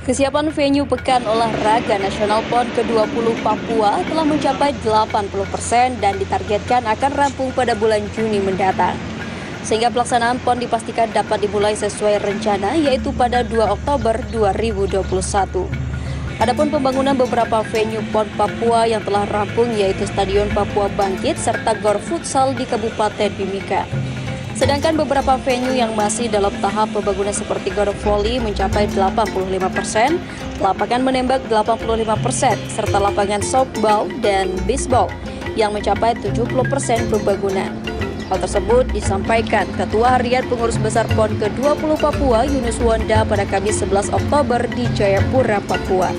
Kesiapan venue Pekan Olahraga Nasional PON ke-20 Papua telah mencapai 80% dan ditargetkan akan rampung pada bulan Juni mendatang. Sehingga pelaksanaan PON dipastikan dapat dimulai sesuai rencana, yaitu pada 2 Oktober 2021. Adapun pembangunan beberapa venue PON Papua yang telah rampung yaitu Stadion Papua Bangkit serta Gor Futsal di Kabupaten Mimika. Sedangkan beberapa venue yang masih dalam tahap pembangunan seperti Gor Volley mencapai 85%, lapangan menembak 85%, serta lapangan softball dan baseball yang mencapai 70% pembangunan. Hal tersebut disampaikan Ketua Harian Pengurus Besar PON ke-20 Papua Yunus Wanda pada Kamis 11 Oktober di Jayapura, Papua.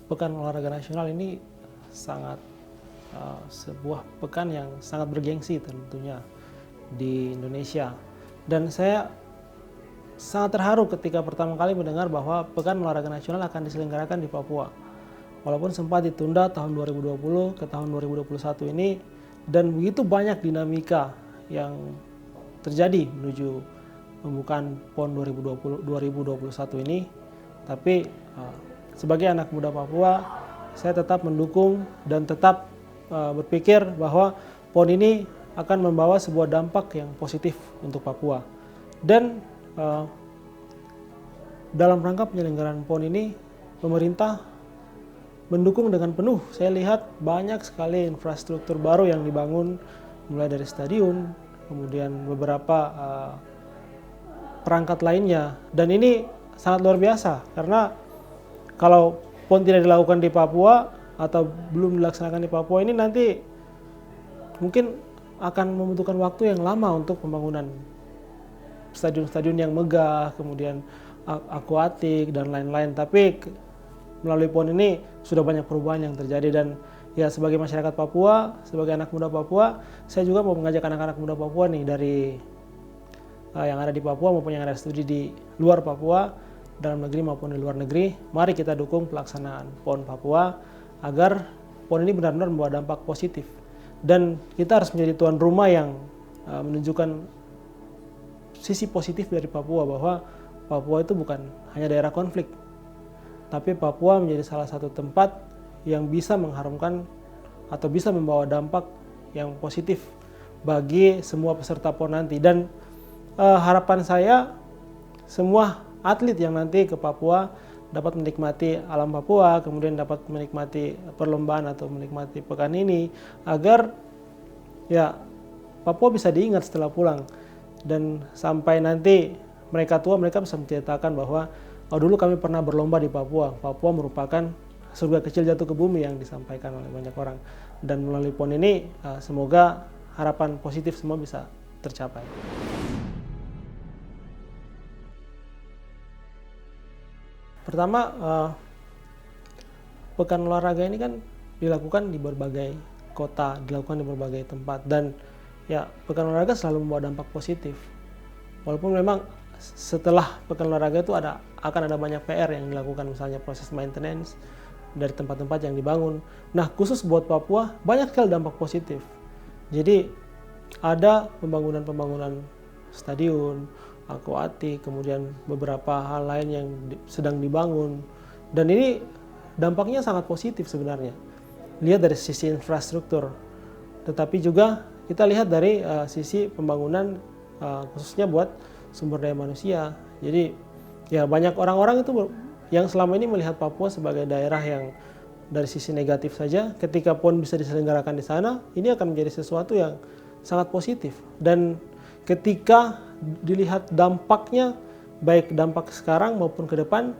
Pekan Olahraga Nasional ini sangat sebuah pekan yang sangat bergengsi tentunya di Indonesia, dan saya sangat terharu ketika pertama kali mendengar bahwa Pekan Olahraga Nasional akan diselenggarakan di Papua. Walaupun sempat ditunda tahun 2020 ke tahun 2021 ini, dan begitu banyak dinamika yang terjadi menuju pembukaan PON 2021 ini, tapi sebagai anak muda Papua, saya tetap mendukung dan tetap berpikir bahwa PON ini akan membawa sebuah dampak yang positif untuk Papua. Dan dalam rangka penyelenggaraan PON ini, pemerintah mendukung dengan penuh. Saya lihat banyak sekali infrastruktur baru yang dibangun, mulai dari stadion, kemudian beberapa perangkat lainnya. Dan ini sangat luar biasa, karena kalau PON tidak dilakukan di Papua atau belum dilaksanakan di Papua ini, nanti mungkin akan membutuhkan waktu yang lama untuk pembangunan stadion-stadion yang megah, kemudian akuatik dan lain-lain. Tapi melalui PON ini sudah banyak perubahan yang terjadi, dan ya sebagai masyarakat Papua, sebagai anak muda Papua, saya juga mau mengajak anak-anak muda Papua nih dari yang ada di Papua maupun yang ada studi di luar Papua, dalam negeri maupun di luar negeri. Mari kita dukung pelaksanaan PON Papua agar PON ini benar-benar membawa dampak positif, dan kita harus menjadi tuan rumah yang menunjukkan sisi positif dari Papua, bahwa Papua itu bukan hanya daerah konflik, tapi Papua menjadi salah satu tempat yang bisa mengharumkan atau bisa membawa dampak yang positif bagi semua peserta PON nanti. Dan harapan saya semua atlet yang nanti ke Papua dapat menikmati alam Papua, kemudian dapat menikmati perlombaan atau menikmati pekan ini, agar ya Papua bisa diingat setelah pulang, dan sampai nanti mereka tua, mereka bisa menceritakan bahwa dulu kami pernah berlomba di Papua. Papua merupakan surga kecil jatuh ke bumi yang disampaikan oleh banyak orang. Dan melalui PON ini semoga harapan positif semua bisa tercapai. Pertama, pekan olahraga ini kan dilakukan di berbagai kota, dilakukan di berbagai tempat, dan ya pekan olahraga selalu membawa dampak positif. Walaupun memang setelah pekan olahraga itu akan ada banyak PR yang dilakukan, misalnya proses maintenance dari tempat-tempat yang dibangun. Nah, khusus buat Papua banyak sekali dampak positif. Jadi ada pembangunan stadion, akuatik, kemudian beberapa hal lain yang sedang dibangun, dan ini dampaknya sangat positif sebenarnya. Lihat dari sisi infrastruktur, tetapi juga kita lihat dari sisi pembangunan khususnya buat sumber daya manusia. Jadi ya banyak orang-orang itu yang selama ini melihat Papua sebagai daerah yang dari sisi negatif saja, ketika PON bisa diselenggarakan di sana, ini akan menjadi sesuatu yang sangat positif. Dan ketika dilihat dampaknya, baik dampak sekarang maupun ke depan,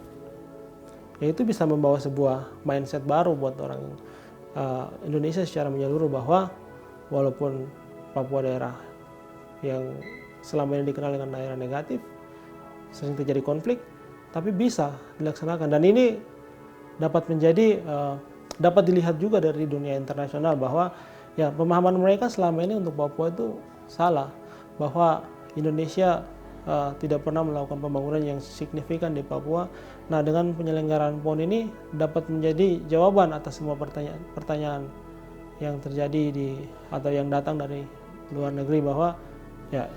ya itu bisa membawa sebuah mindset baru buat orang Indonesia secara menyeluruh, bahwa walaupun Papua daerah yang selama ini dikenal dengan daerah negatif, sering terjadi konflik, tapi bisa dilaksanakan. Dan ini dapat menjadi dapat dilihat juga dari dunia internasional, bahwa ya pemahaman mereka selama ini untuk Papua itu salah, bahwa Indonesia tidak pernah melakukan pembangunan yang signifikan di Papua. Nah, dengan penyelenggaraan PON ini dapat menjadi jawaban atas semua pertanyaan yang terjadi atau yang datang dari luar negeri, bahwa ya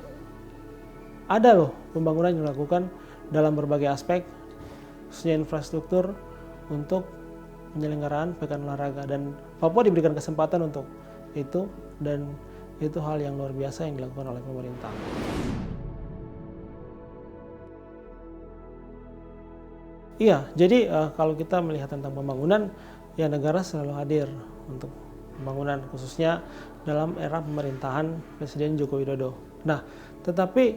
ada loh pembangunan yang dilakukan dalam berbagai aspek, khususnya infrastruktur untuk penyelenggaraan pekan olahraga, dan Papua diberikan kesempatan untuk itu, dan itu hal yang luar biasa yang dilakukan oleh pemerintah. Iya, jadi kalau kita melihat tentang pembangunan, ya negara selalu hadir untuk pembangunan, khususnya dalam era pemerintahan Presiden Joko Widodo. Nah, tetapi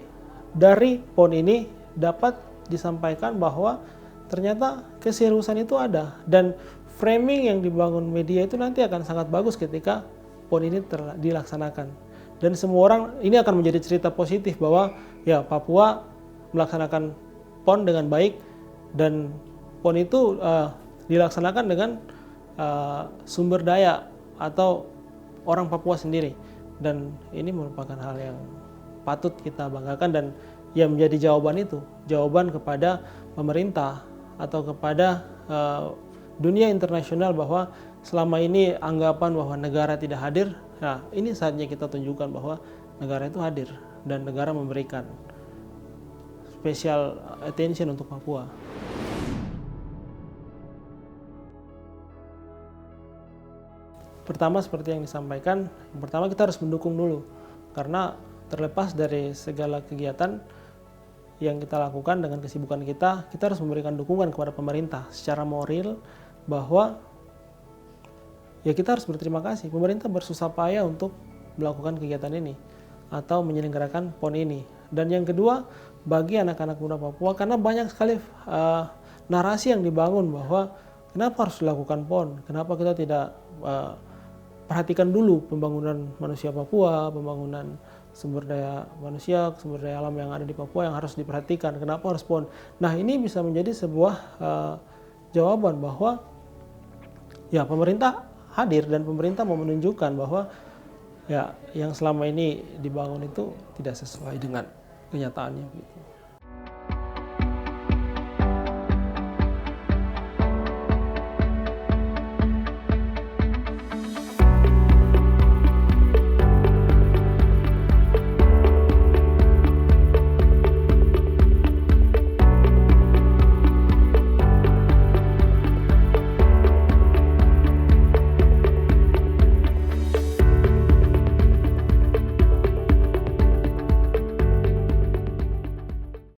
dari PON ini dapat disampaikan bahwa ternyata keseriusan itu ada, dan framing yang dibangun media itu nanti akan sangat bagus ketika PON ini dilaksanakan. Dan semua orang, ini akan menjadi cerita positif bahwa ya Papua melaksanakan PON dengan baik, dan PON itu dilaksanakan dengan sumber daya atau orang Papua sendiri, dan ini merupakan hal yang patut kita banggakan, dan yang menjadi jawaban kepada pemerintah atau kepada dunia internasional bahwa selama ini anggapan bahwa negara tidak hadir. Nah, ini saatnya kita tunjukkan bahwa negara itu hadir dan negara memberikan special attention untuk Papua. Pertama, seperti yang disampaikan, yang pertama kita harus mendukung dulu, karena terlepas dari segala kegiatan yang kita lakukan dengan kesibukan kita harus memberikan dukungan kepada pemerintah secara moral, bahwa ya kita harus berterima kasih, pemerintah bersusah payah untuk melakukan kegiatan ini atau menyelenggarakan PON ini. Dan yang kedua, bagi anak-anak muda Papua, karena banyak sekali narasi yang dibangun bahwa kenapa harus dilakukan PON, kenapa kita tidak perhatikan dulu pembangunan manusia Papua, pembangunan sumber daya manusia, sumber daya alam yang ada di Papua yang harus diperhatikan, kenapa harus PON. Nah, ini bisa menjadi sebuah jawaban bahwa ya pemerintah hadir dan pemerintah mau menunjukkan bahwa ya yang selama ini dibangun itu tidak sesuai dengan kenyataannya gitu.